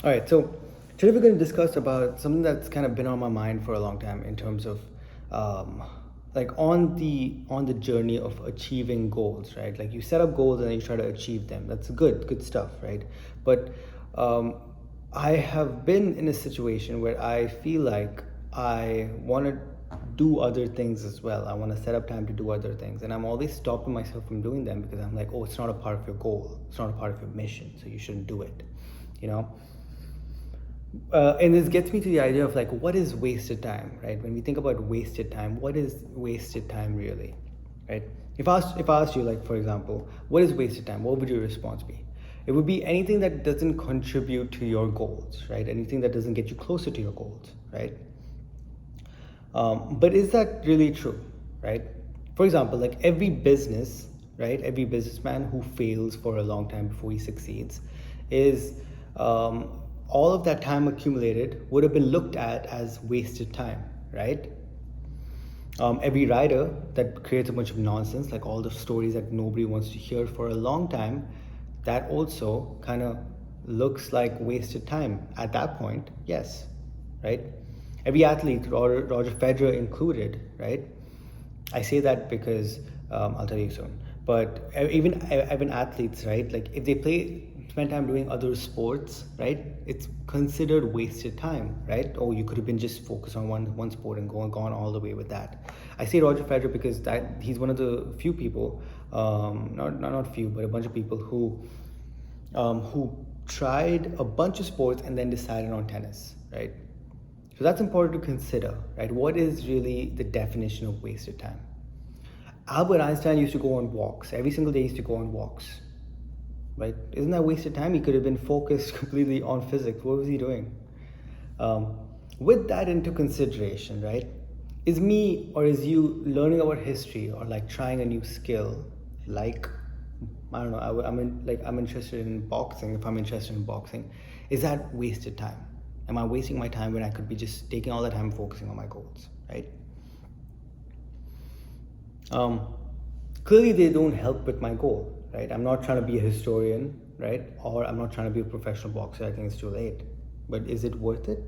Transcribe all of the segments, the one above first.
All right, so today we're going to discuss about something that's kind of been on my mind for a long time in terms of um, like on the journey of achieving goals, right? Like you set up goals and then you try to achieve them. That's good stuff, right? But um, I have been in a situation where I feel like I want to do other things as well. I want to set up time to do other things, and I'm always stopping myself from doing them because I'm like, oh, it's not a part of your goal, it's not a part of your mission, so you shouldn't do it, you know. And this gets me to the idea of like what is wasted time, right? When we think about wasted time, what is wasted time really, right? If I asked you, like, for example, what is wasted time, what would your response be? It would be anything that doesn't contribute to your goals, right? Anything that doesn't get you closer to your goals, right? But is that really true, right? For example, like every business, right? Every businessman who fails for a long time before he succeeds is all of that time accumulated would have been looked at as wasted time, right? Every writer that creates a bunch of nonsense, like all the stories that nobody wants to hear for a long time, that also kind of looks like wasted time at that point, yes, right? Every athlete, Roger Federer included, right? I say that because I'll tell you soon. But even athletes, right? Like if they spend time doing other sports, right? It's considered wasted time, right? Oh, you could have been just focused on one sport and gone all the way with that. I say Roger Federer because that he's one of the few people, not few, but a bunch of people who tried a bunch of sports and then decided on tennis, right? So that's important to consider, right? What is really the definition of wasted time? Albert Einstein used to go on walks. Every single day he used to go on walks, right? Isn't that wasted time? He could have been focused completely on physics. What was he doing? With that into consideration, right? Is me or is you learning about history or like trying a new skill, like, I don't know, I'm interested in boxing. If I'm interested in boxing, is that wasted time? Am I wasting my time when I could be just taking all the time focusing on my goals, right? Clearly they don't help with my goal, right? I'm not trying to be a historian, right? Or I'm not trying to be a professional boxer. I think it's too late. But is it worth it?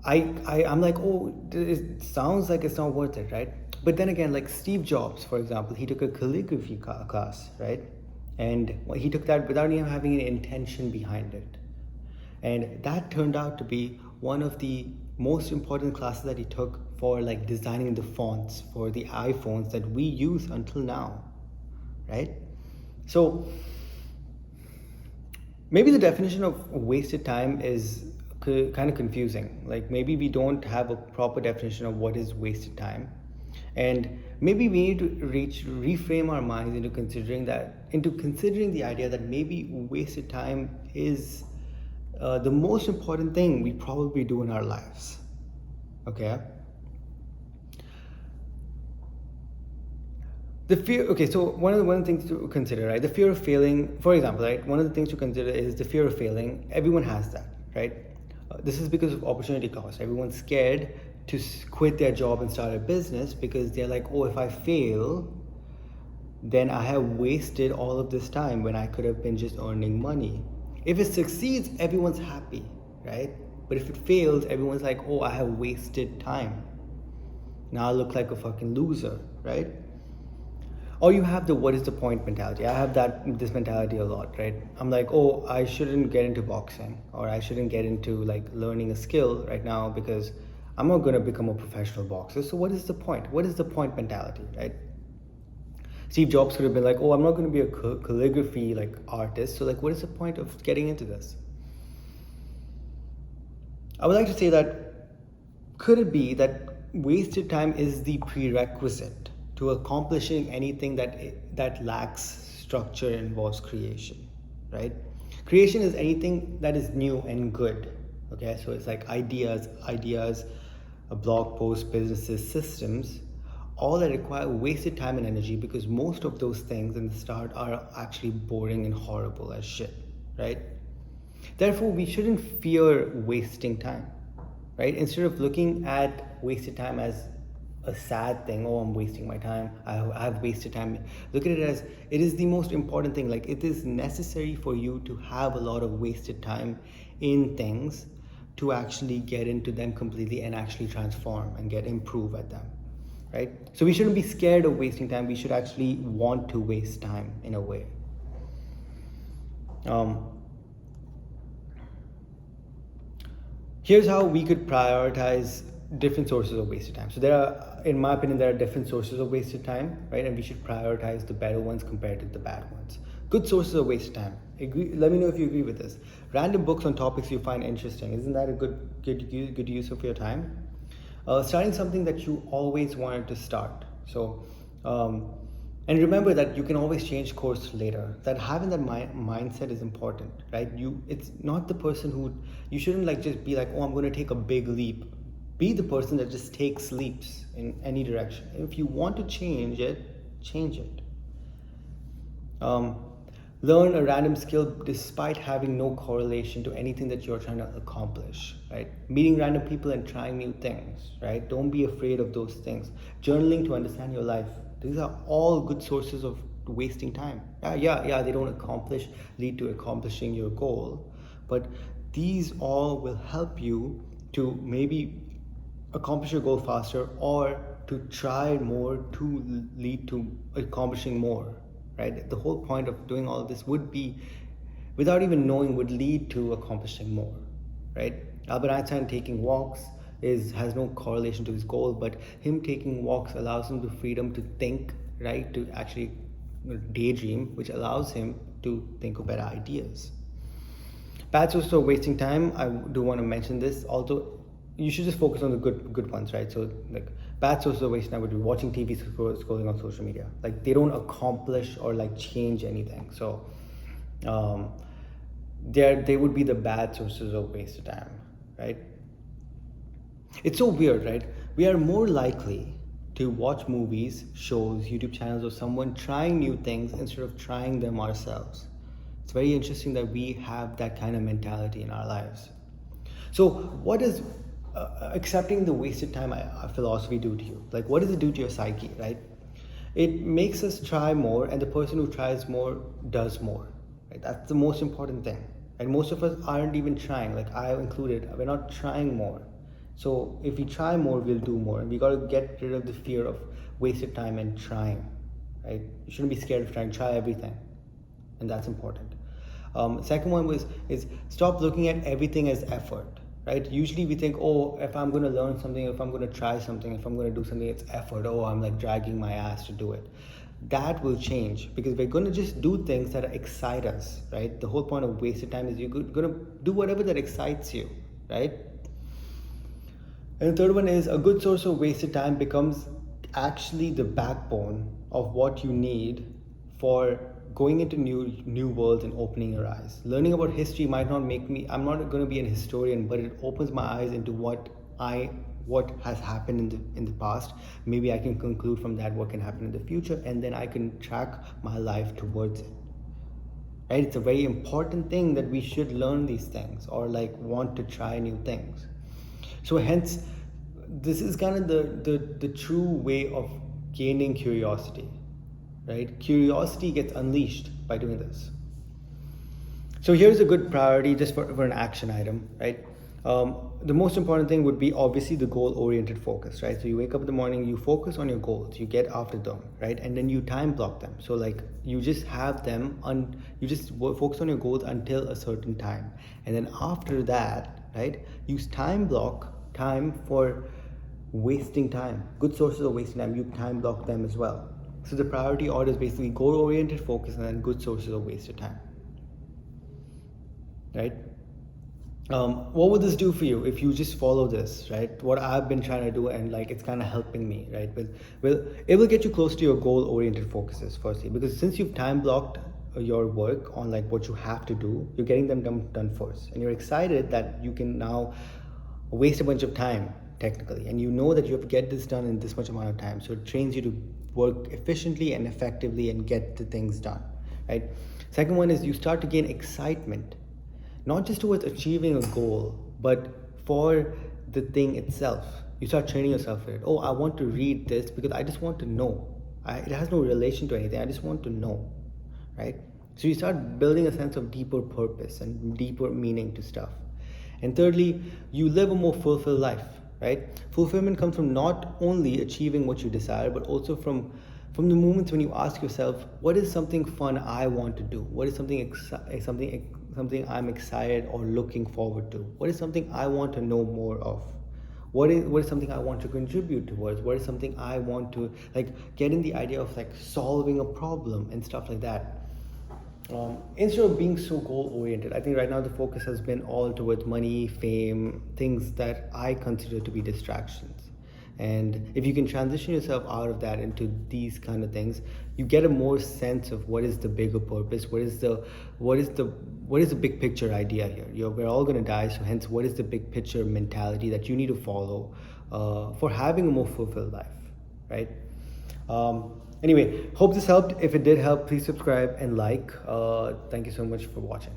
I'm like, oh, it sounds like it's not worth it, right? But then again, like Steve Jobs, for example, he took a calligraphy class, right? And he took that without even having an intention behind it. And that turned out to be one of the most important classes that he took for like designing the fonts for the iPhones that we use until now, right? So maybe the definition of wasted time is kind of confusing. Like maybe we don't have a proper definition of what is wasted time, and maybe we need to reframe our minds into considering the idea that maybe wasted time is the most important thing we probably do in our lives. Okay. The fear. Okay, so one of the things to consider, right? The fear of failing. For example, right? One of the things to consider is the fear of failing. Everyone has that, right? This is because of opportunity cost. Everyone's scared to quit their job and start a business because they're like, oh, if I fail, then I have wasted all of this time when I could have been just earning money. If it succeeds, everyone's happy, right? But if it fails, everyone's like, oh, I have wasted time. Now I look like a fucking loser, right? Or you have the what is the point mentality. I have this mentality a lot, right? I'm like, oh, I shouldn't get into boxing, or I shouldn't get into like learning a skill right now because I'm not going to become a professional boxer. So what is the point? What is the point mentality, right? Steve Jobs could have been like, oh, I'm not going to be a calligraphy like artist. So like, what is the point of getting into this? I would like to say that could it be that wasted time is the prerequisite to accomplishing anything that lacks structure and involves creation, right? Creation is anything that is new and good. Okay, so it's like ideas, a blog post, businesses, systems, all that require wasted time and energy because most of those things in the start are actually boring and horrible as shit, right? Therefore, we shouldn't fear wasting time, right? Instead of looking at wasted time as a sad thing. Oh, I'm wasting my time. I've wasted time. Look at it as it is the most important thing. Like, it is necessary for you to have a lot of wasted time in things to actually get into them completely and actually transform and get improve at them, right? So we shouldn't be scared of wasting time. We should actually want to waste time in a way. um, Here's how we could prioritize different sources of wasted time. So there are, in my opinion, there are different sources of wasted time, right? And we should prioritize the better ones compared to the bad ones. Good sources of wasted time. Let me know if you agree with this. Random books on topics you find interesting. Isn't that a good use of your time? Starting something that you always wanted to start. So, and remember that you can always change course later. That having that mindset is important, right? It's not the person who, you shouldn't like just be like, oh, I'm going to take a big leap. Be the person that just takes leaps in any direction. If you want to change it, change it. Learn a random skill despite having no correlation to anything that you're trying to accomplish, right? Meeting random people and trying new things, right? Don't be afraid of those things. Journaling to understand your life. These are all good sources of wasting time. Yeah, they don't lead to accomplishing your goal, but these all will help you to maybe accomplish your goal faster, or to try more to lead to accomplishing more, right? The whole point of doing all of this would be, without even knowing, would lead to accomplishing more, right? Albert Einstein taking walks has no correlation to his goal, but him taking walks allows him the freedom to think, right? To actually daydream, which allows him to think of better ideas. Bad sources of wasting time, I do want to mention this. Although you should just focus on the good ones, right? So like, bad sources of wasting time would be watching TV, scrolling on social media. Like, they don't accomplish or like change anything. So they would be the bad sources of wasted time, right? It's so weird, right? We are more likely to watch movies, shows, YouTube channels of someone trying new things instead of trying them ourselves. It's very interesting that we have that kind of mentality in our lives. So what does accepting the wasted time philosophy do to you? Like, what does it do to your psyche, right? It makes us try more, and the person who tries more does more, right? That's the most important thing. And most of us aren't even trying, like I included. We're not trying more. So if we try more, we'll do more. And we got to get rid of the fear of wasted time and trying, right? You shouldn't be scared of trying. Try everything, and that's important. Second one is stop looking at everything as effort, right? Usually we think, oh, if I'm going to learn something, if I'm going to try something, if I'm going to do something, it's effort. Oh, I'm like dragging my ass to do it. That will change, because we're going to just do things that excite us, right? The whole point of wasted time is you're going to do whatever that excites you, right? And the third one is, a good source of wasted time becomes actually the backbone of what you need for going into new worlds and opening your eyes. Learning about history might not make me, I'm not going to be an historian, but it opens my eyes into what has happened in the past. Maybe I can conclude from that what can happen in the future, and then I can track my life towards it. Right? It's a very important thing that we should learn these things, or like want to try new things. So hence, this is kind of the true way of gaining curiosity, right? Curiosity gets unleashed by doing this. So here's a good priority just for an action item, right? The most important thing would be obviously the goal-oriented focus, right? So you wake up in the morning, you focus on your goals, you get after them, right? And then you time block them. So like, you just have them you just focus on your goals until a certain time. And then after that, right, use time block time for wasting time. Good sources of wasting time, you time block them as well. So the priority order is basically goal-oriented focus and then good sources of wasted time, right? What would this do for you if you just follow this, right? What I've been trying to do, and like, it's kind of helping me, right? Well, it will get you close to your goal-oriented focuses, firstly, because since you've time blocked your work on like what you have to do, you're getting them done first, and you're excited that you can now waste a bunch of time technically, and you know that you have to get this done in this much amount of time. So it trains you to work efficiently and effectively and get the things done, right? Second one is you start to gain excitement, not just towards achieving a goal, but for the thing itself, You start training yourself for it. Oh, I want to read this because I just want to know. It has no relation to anything. I just want to know, right? So you start building a sense of deeper purpose and deeper meaning to stuff. And thirdly, you live a more fulfilled life, right? Fulfillment comes from not only achieving what you desire, but also from the moments when you ask yourself, what is something fun I want to do? What is something I'm excited or looking forward to? What is something I want to know more of? What is something I want to contribute towards? What is something I want to, like, getting the idea of like solving a problem and stuff like that. Instead of being so goal oriented, I think right now the focus has been all towards money, fame, things that I consider to be distractions. And if you can transition yourself out of that into these kind of things, you get a more sense of what is the bigger purpose, what is the big picture idea here. We're all going to die, so hence what is the big picture mentality that you need to follow for having a more fulfilled life, right? Anyway, hope this helped. If it did help, please subscribe and like. Thank you so much for watching.